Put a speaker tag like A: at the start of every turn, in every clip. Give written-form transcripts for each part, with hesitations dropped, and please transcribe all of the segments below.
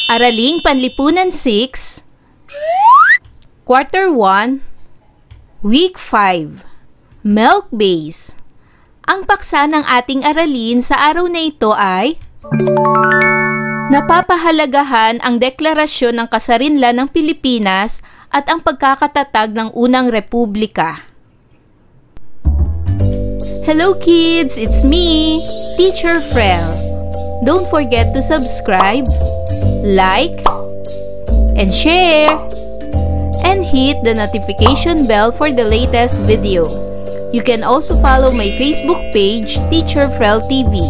A: Araling Panlipunan 6, Quarter 1, Week 5, Milk Base. Ang paksa ng ating aralin sa araw na ito ay napapahalagahan ang deklarasyon ng kasarinlan ng Pilipinas at ang pagkakatatag ng unang republika. Hello kids! It's me, Teacher Frel. Don't forget to subscribe, like, and share, and hit the notification bell for the latest video. You can also follow my Facebook page, Teacher Frel TV.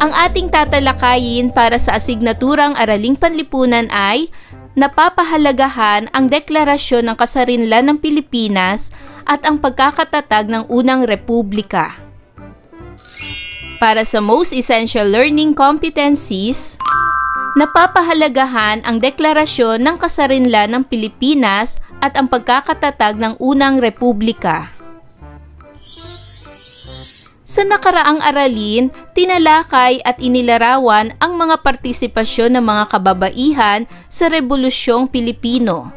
A: Ang ating tatalakayin para sa asignaturang Araling Panlipunan ay napapahalagahan ang deklarasyon ng kasarinlan ng Pilipinas at ang pagkakatatag ng unang republika. Para sa most essential learning competencies, napapahalagahan ang deklarasyon ng kasarinlan ng Pilipinas at ang pagkakatatag ng unang republika. Sa nakaraang aralin, tinalakay at inilarawan ang mga partisipasyon ng mga kababaihan sa Rebolusyong Pilipino.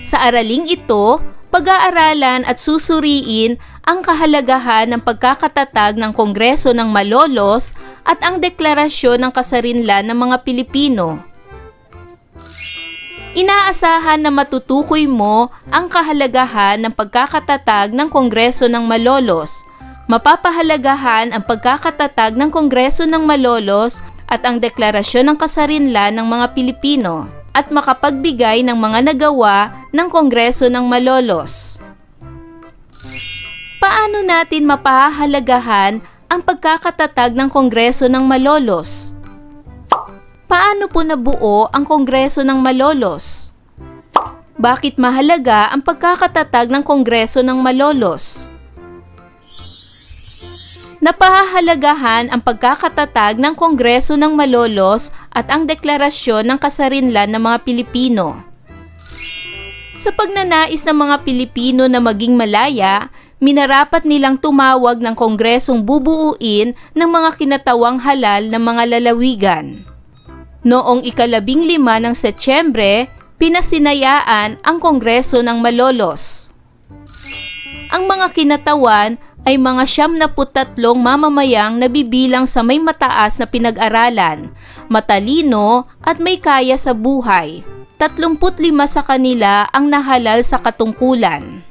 A: Sa araling ito, pag-aaralan at susuriin ang kahalagahan ng pagkakatatag ng Kongreso ng Malolos at ang deklarasyon ng kasarinlan ng mga Pilipino. Inaasahan na matutukoy mo ang kahalagahan ng pagkakatatag ng Kongreso ng Malolos. Mapapahalagahan ang pagkakatatag ng Kongreso ng Malolos at ang deklarasyon ng kasarinlan ng mga Pilipino at makapagbigay ng mga nagawa ng Kongreso ng Malolos. Paano natin mapahalagahan ang pagkakatatag ng Kongreso ng Malolos? Paano po nabuo ang Kongreso ng Malolos? Bakit mahalaga ang pagkakatatag ng Kongreso ng Malolos? Napahahalagahan ang pagkakatatag ng Kongreso ng Malolos at ang deklarasyon ng kasarinlan ng mga Pilipino. Sa pagnanais ng mga Pilipino na maging malaya, minarapat nilang tumawag ng Kongresong bubuuin ng mga kinatawang halal ng mga lalawigan. Noong 15 ng Setyembre, pinasinayaan ang Kongreso ng Malolos. Ang mga kinatawan ay mga 73 mamamayang nabibilang sa may mataas na pinag-aralan, matalino at may kaya sa buhay. 35 sa kanila ang nahalal sa katungkulan.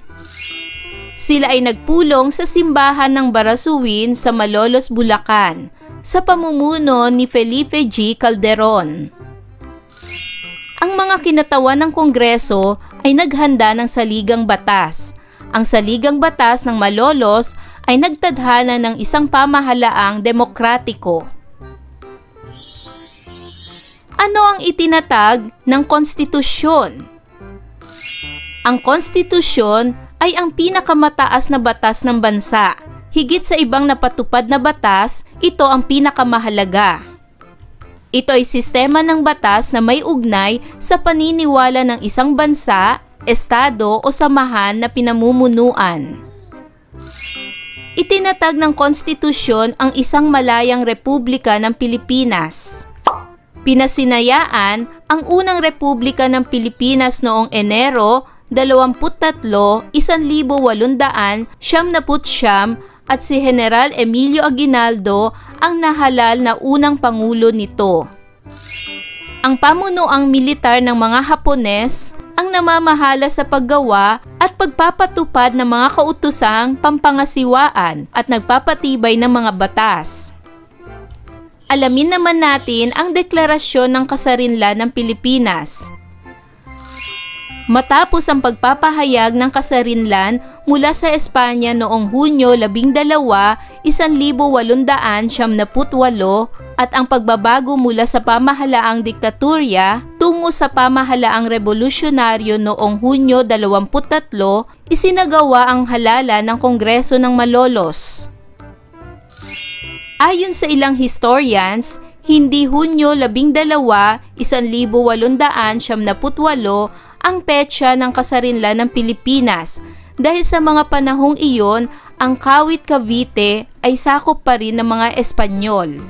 A: Sila ay nagpulong sa simbahan ng Barasuin sa Malolos, Bulacan, sa pamumuno ni Felipe G. Calderon. Ang mga kinatawan ng Kongreso ay naghanda ng saligang batas. Ang saligang batas ng Malolos ay nagtadhana ng isang pamahalaang demokratiko. Ano ang itinatag ng konstitusyon? Ang konstitusyon ay ang pinakamataas na batas ng bansa. Higit sa ibang napatupad na batas, ito ang pinakamahalaga. Ito ay sistema ng batas na may ugnay sa paniniwala ng isang bansa, estado o samahan na pinamumunuan. Itinatag ng konstitusyon ang isang malayang republika ng Pilipinas. Pinasinayaan ang unang republika ng Pilipinas noong Enero 23, 1899 at si General Emilio Aguinaldo ang nahalal na unang pangulo nito. Ang pamunuang militar ng mga Hapones ang namamahala sa paggawa at pagpapatupad ng mga kautusang pampangasiwaan at nagpapatibay ng mga batas. Alamin naman natin ang deklarasyon ng kasarinlan ng Pilipinas. Matapos ang pagpapahayag ng kasarinlan mula sa Espanya noong Hunyo 12, 1878 at ang pagbabago mula sa pamahalaang diktatorya tungo sa pamahalaang revolusyonaryo noong Hunyo 23, isinagawa ang halala ng Kongreso ng Malolos. Ayon sa ilang historians, hindi Hunyo 12, 1878 ang petsa ng kasarinlan ng Pilipinas dahil sa mga panahong iyon ang Kawit Cavite ay sakop pa rin ng mga Espanyol.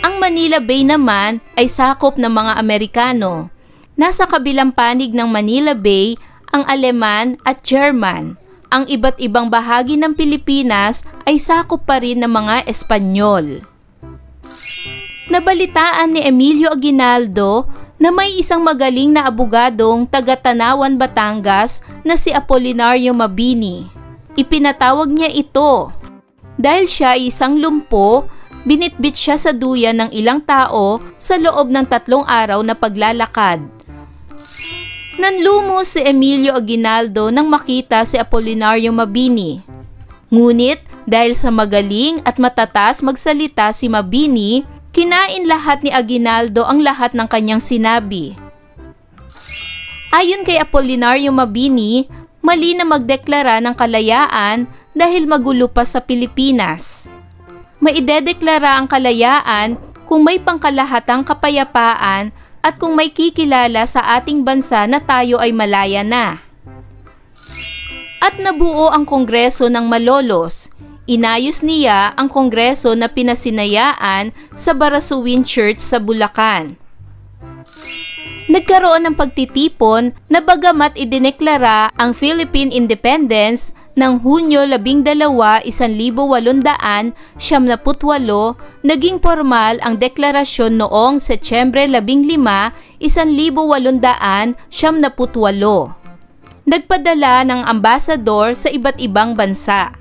A: Ang Manila Bay naman ay sakop ng mga Amerikano. Nasa kabilang panig ng Manila Bay ang Aleman at German. Ang iba't ibang bahagi ng Pilipinas ay sakop pa rin ng mga Espanyol. Nabalitaan ni Emilio Aguinaldo na may isang magaling na abogadong taga Tanawan, Batangas na si Apolinario Mabini. Ipinatawag niya ito. Dahil siya ay isang lumpo, binitbit siya sa duyan ng ilang tao sa loob ng 3 araw na paglalakad. Nanlumo si Emilio Aguinaldo nang makita si Apolinario Mabini. Ngunit dahil sa magaling at matatas magsalita si Mabini, kinain lahat ni Aguinaldo ang lahat ng kanyang sinabi. Ayon kay Apolinario Mabini, mali na magdeklara ng kalayaan dahil magulo pa sa Pilipinas. Maidedeklara ang kalayaan kung may pangkalahatang kapayapaan at kung may kikilala sa ating bansa na tayo ay malaya na. At nabuo ang Kongreso ng Malolos. Inayos niya ang kongreso na pinasinayaan sa Barasuin Church sa Bulacan. Nagkaroon ng pagtitipon na bagamat idineklara ang Philippine Independence ng Hunyo 12, 1878, naging formal ang deklarasyon noong Setyembre 15, 1878. Nagpadala ng ambasador sa iba't ibang bansa.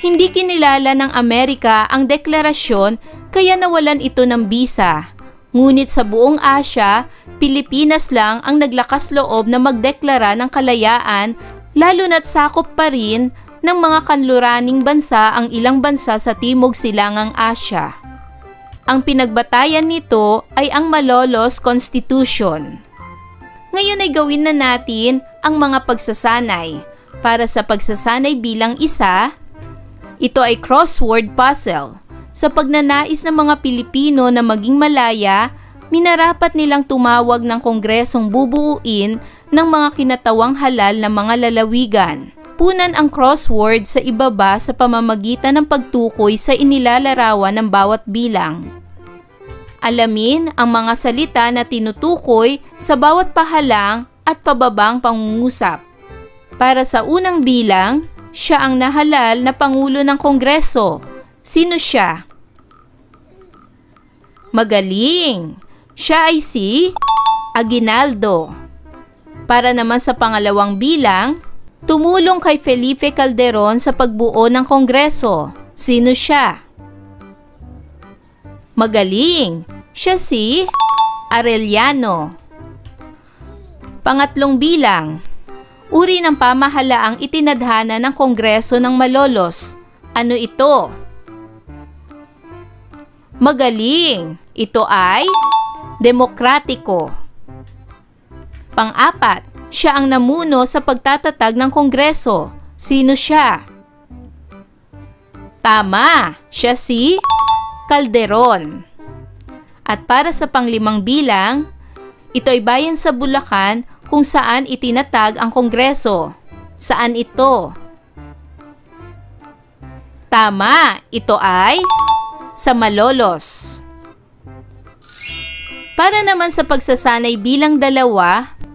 A: Hindi kinilala ng Amerika ang deklarasyon kaya nawalan ito ng bisa. Ngunit sa buong Asya, Pilipinas lang ang naglakas loob na magdeklara ng kalayaan, lalo na't sakop pa rin ng mga kanluraning bansa ang ilang bansa sa Timog Silangang Asya. Ang pinagbatayan nito ay ang Malolos Constitution. Ngayon ay gawin na natin ang mga pagsasanay. Para sa pagsasanay bilang isa, ito ay crossword puzzle. Sa pagnanais ng mga Pilipino na maging malaya, minarapat nilang tumawag ng kongresong bubuuin ng mga kinatawang halal na mga lalawigan. Punan ang crossword sa ibaba sa pamamagitan ng pagtukoy sa inilalarawan ng bawat bilang. Alamin ang mga salita na tinutukoy sa bawat pahalang at pababang pangungusap. Para sa unang bilang, siya ang nahalal na Pangulo ng Kongreso. Sino siya? Magaling! Siya ay si Aguinaldo. Para naman sa pangalawang bilang, tumulong kay Felipe Calderon sa pagbuo ng Kongreso. Sino siya? Magaling! Siya si Arellano. Pangatlong bilang, uri ng pamahalaang itinadhana ng Kongreso ng Malolos. Ano ito? Magaling! Ito ay demokratiko. Pang-apat, siya ang namuno sa pagtatatag ng Kongreso. Sino siya? Tama! Siya si Calderon. At para sa panglimang bilang, ito ay bayan sa Bulacan kung saan itinatag ang Kongreso. Saan ito? Tama! Ito ay sa Malolos. Para naman sa pagsasanay bilang 2,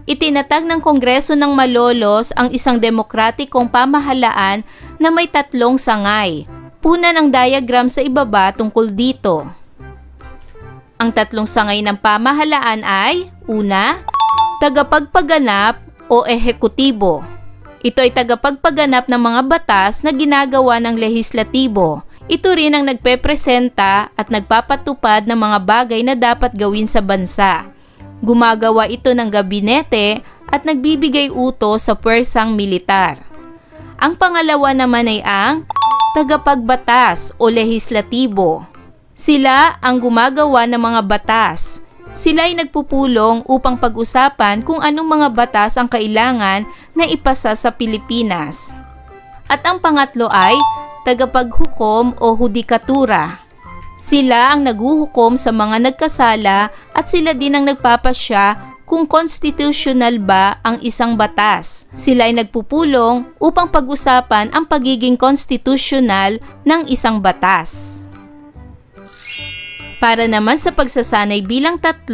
A: itinatag ng Kongreso ng Malolos ang isang demokratikong pamahalaan na may 3 sangay. Punan ang diagram sa ibaba tungkol dito. Ang 3 sangay ng pamahalaan ay, una, tagapagpaganap o ehekutibo. Ito ay tagapagpaganap ng mga batas na ginagawa ng lehislatibo. Ito rin ang nagpepresenta at nagpapatupad ng mga bagay na dapat gawin sa bansa. Gumagawa ito ng gabinete at nagbibigay utos sa puwersang militar. Ang pangalawa naman ay ang tagapagbatas o lehislatibo. Sila ang gumagawa ng mga batas. Sila ay nagpupulong upang pag-usapan kung anong mga batas ang kailangan na ipasa sa Pilipinas. At ang pangatlo ay tagapaghukom o hudikatura. Sila ang naghuhukom sa mga nagkasala at sila din ang nagpapasya kung constitutional ba ang isang batas. Sila ay nagpupulong upang pag-usapan ang pagiging constitutional ng isang batas. Para naman sa pagsasanay bilang 3,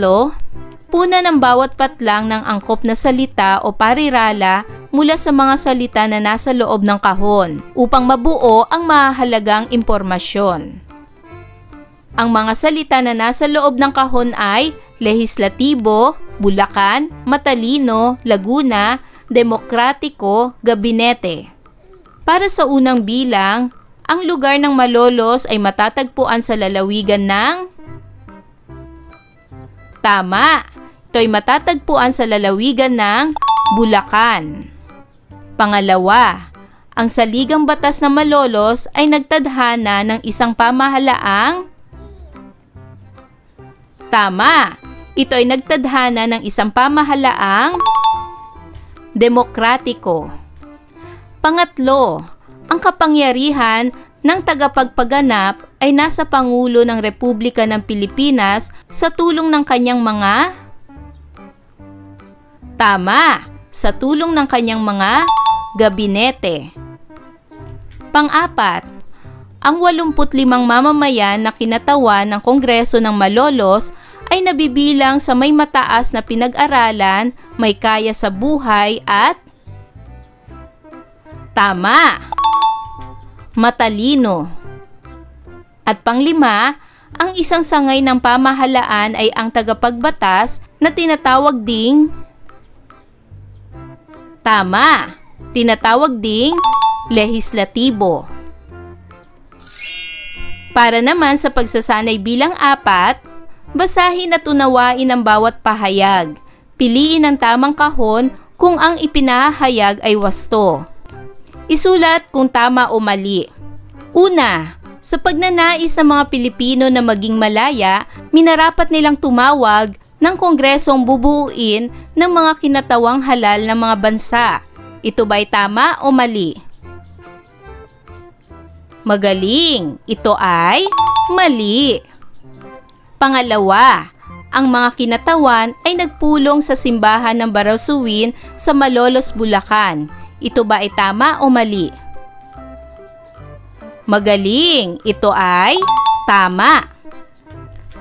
A: puna ng bawat patlang ng angkop na salita o parirala mula sa mga salita na nasa loob ng kahon upang mabuo ang mahalagang impormasyon. Ang mga salita na nasa loob ng kahon ay lehislatibo, Bulacan, Matalino, Laguna, Demokratiko, Gabinete. Para sa unang bilang, ang lugar ng Malolos ay matatagpuan sa lalawigan ng... Tama! Ito ay matatagpuan sa lalawigan ng Bulacan. Pangalawa, ang saligang batas ng Malolos ay nagtadhana ng isang pamahalaang... Tama! Ito ay nagtadhana ng isang pamahalaang demokratiko. Pangatlo, ang kapangyarihan ng tagapagpaganap ay nasa Pangulo ng Republika ng Pilipinas sa tulong ng kanyang mga... Tama! Sa tulong ng kanyang mga gabinete. Pang-apat, ang 85 mamamayan na kinatawan ng Kongreso ng Malolos ay nabibilang sa may mataas na pinag-aralan, may kaya sa buhay at tama, matalino. At panglima, ang isang sangay ng pamahalaan ay ang tagapagbatas na tinatawag ding tama, tinatawag ding lehislatibo. Para naman sa pagsasanay bilang 4, basahin at unawain ang bawat pahayag. Piliin ang tamang kahon kung ang ipinahayag ay wasto. Isulat kung tama o mali. Una, sa pagnanais ng mga Pilipino na maging malaya, minarapat nilang tumawag ng kongresong bubuuin ng mga kinatawang halal ng mga bansa. Ito ba'y tama o mali? Magaling! Ito ay mali! Pangalawa, ang mga kinatawan ay nagpulong sa simbahan ng Barausuin sa Malolos, Bulacan. Ito ba ay tama o mali? Magaling! Ito ay tama!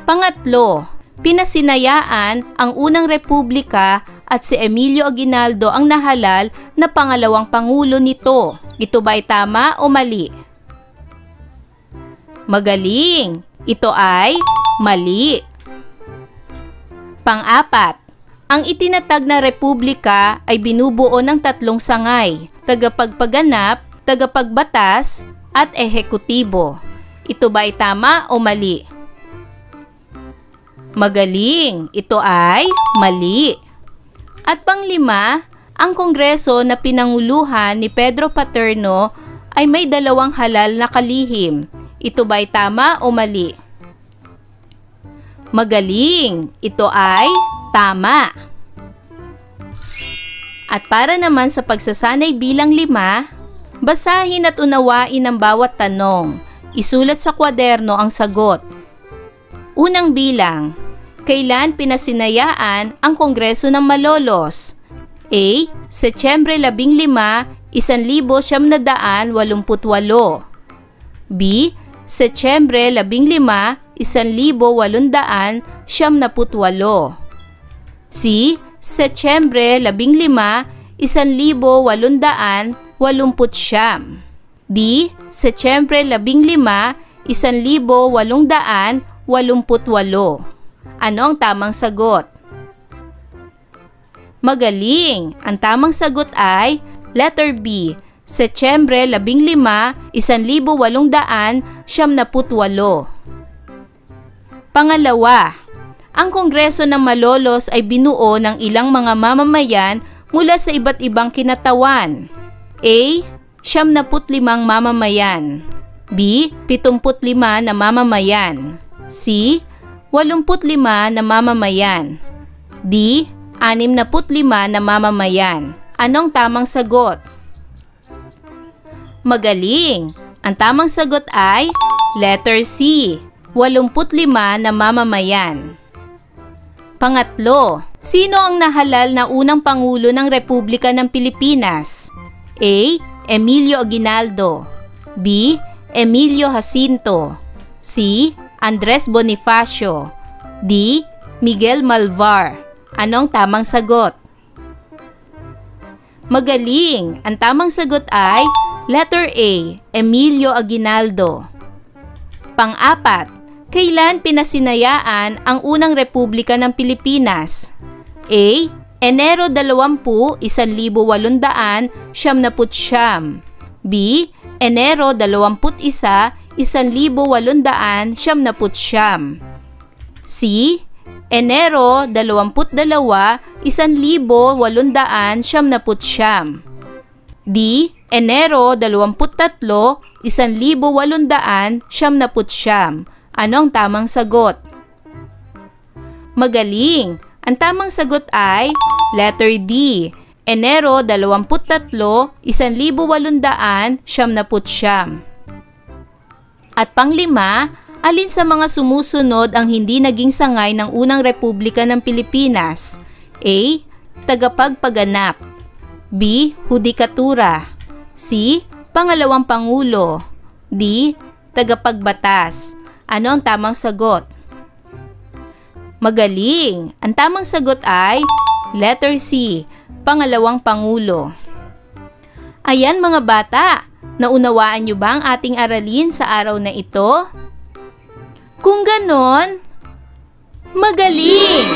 A: Pangatlo, pinasinayaan ang unang republika at si Emilio Aguinaldo ang nahalal na pangalawang pangulo nito. Ito ba ay tama o mali? Magaling! Ito ay mali. Pang-apat, ang itinatag na republika ay binubuo ng 3 sangay, tagapagpaganap, tagapagbatas, at ehekutibo. Ito ba ay tama o mali? Magaling! Ito ay mali. At panglima, ang kongreso na pinanguluhan ni Pedro Paterno ay may 2 halal na kalihim. Ito ba ay tama o mali? Magaling! Ito ay tama. At para naman sa pagsasanay bilang 5, basahin at unawain ang bawat tanong. Isulat sa kwaderno ang sagot. Unang bilang, kailan pinasinayaan ang Kongreso ng Malolos? A. Setyembre 15, 1988. B. Setyembre 15, 1898. C. Setyembre 15, 1889. D. Setyembre 15, 1888. Ano ang tamang sagot? Magaling! Ang tamang sagot ay letter B. Setyembre 15, 1888. Pangalawa, ang Kongreso ng Malolos ay binuo ng ilang mga mamamayan mula sa iba't ibang kinatawan. A. 75 mamamayan. B. 75 na mamamayan. C. 85 na mamamayan. D. 65 na mamamayan. Anong tamang sagot? Magaling! Ang tamang sagot ay letter C. 85 na mamamayan. Pangatlo, Sino ang nahalal na unang Pangulo ng Republika ng Pilipinas? A. Emilio Aguinaldo. B. Emilio Jacinto. C. Andres Bonifacio. D. Miguel Malvar. Anong tamang sagot? Magaling! Ang tamang sagot ay letter A. Emilio Aguinaldo. Pang-apat, kailan pinasinayaan ang unang Republika ng Pilipinas? A. Enero 20, 1899. B. Enero 21, 1899. C. Enero 22, 1899. D. Enero 23, 1899. Anong tamang sagot? Magaling! Ang tamang sagot ay letter D. Enero 23, 1899. At panglima, alin sa mga sumusunod ang hindi naging sangay ng unang Republika ng Pilipinas? A. Tagapagpaganap. B. Hudikatura. C. Pangalawang Pangulo. D. Tagapagbatas. Ano ang tamang sagot? Magaling! Ang tamang sagot ay letter C. Pangalawang Pangulo. Ayan mga bata, naunawaan nyo ba ang ating aralin sa araw na ito? Kung ganon, magaling!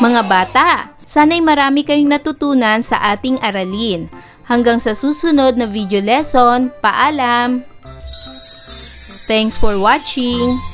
A: Mga bata, sana'y marami kayong natutunan sa ating aralin. Hanggang sa susunod na video lesson, paalam! Thanks for watching!